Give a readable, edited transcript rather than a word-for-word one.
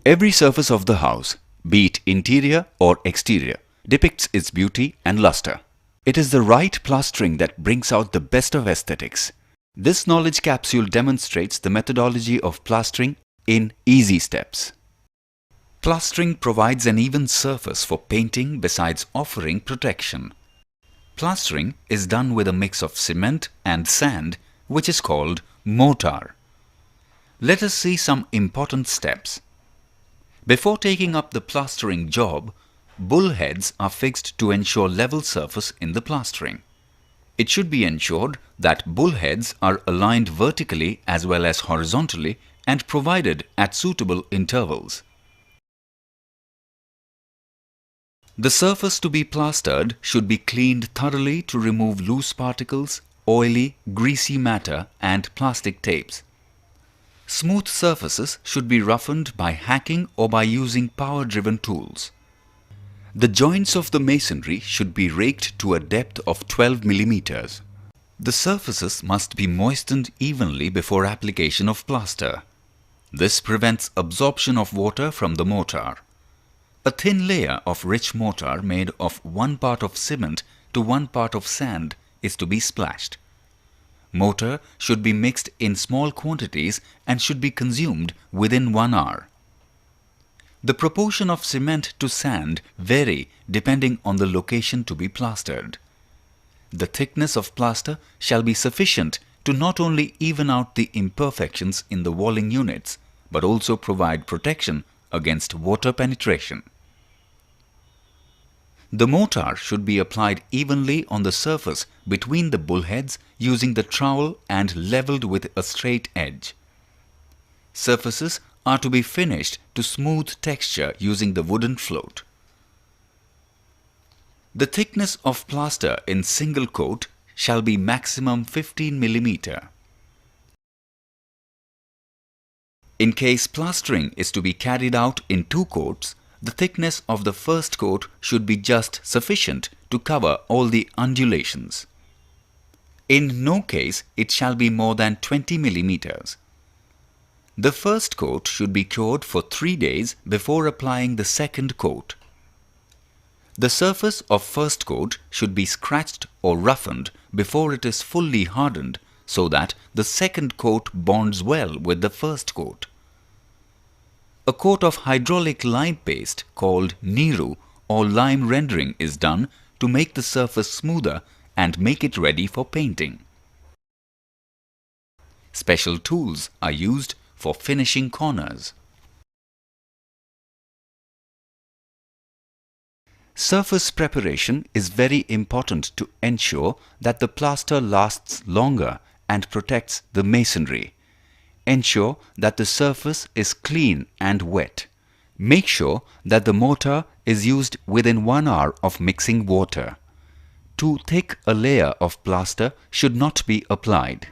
Every surface of the house, be it interior or exterior, depicts its beauty and luster. It is the right plastering that brings out the best of aesthetics. This knowledge capsule demonstrates the methodology of plastering in easy steps. Plastering provides an even surface for painting besides offering protection. Plastering is done with a mix of cement and sand, which is called mortar. Let us see some important steps. Before taking up the plastering job, bullheads are fixed to ensure level surface in the plastering. It should be ensured that bullheads are aligned vertically as well as horizontally and provided at suitable intervals. The surface to be plastered should be cleaned thoroughly to remove loose particles, oily, greasy matter and plastic tapes. Smooth surfaces should be roughened by hacking or by using power-driven tools. The joints of the masonry should be raked to a depth of 12 mm. The surfaces must be moistened evenly before application of plaster. This prevents absorption of water from the mortar. A thin layer of rich mortar made of 1 part of cement to 1 part of sand is to be splashed. Mortar should be mixed in small quantities and should be consumed within 1 hour. The proportion of cement to sand vary depending on the location to be plastered. The thickness of plaster shall be sufficient to not only even out the imperfections in the walling units, but also provide protection against water penetration. The mortar should be applied evenly on the surface between the bullheads using the trowel and leveled with a straight edge. Surfaces are to be finished to smooth texture using the wooden float. The thickness of plaster in single coat shall be maximum 15 mm. In case plastering is to be carried out in 2 coats, the thickness of the first coat should be just sufficient to cover all the undulations. In no case it shall be more than 20 mm. The first coat should be cured for 3 days before applying the second coat. The surface of first coat should be scratched or roughened before it is fully hardened so that the second coat bonds well with the first coat. A coat of hydraulic lime paste called Niru or lime rendering is done to make the surface smoother and make it ready for painting. Special tools are used for finishing corners. Surface preparation is very important to ensure that the plaster lasts longer and protects the masonry. Ensure that the surface is clean and wet. Make sure that the mortar is used within 1 hour of mixing water. Too thick a layer of plaster should not be applied.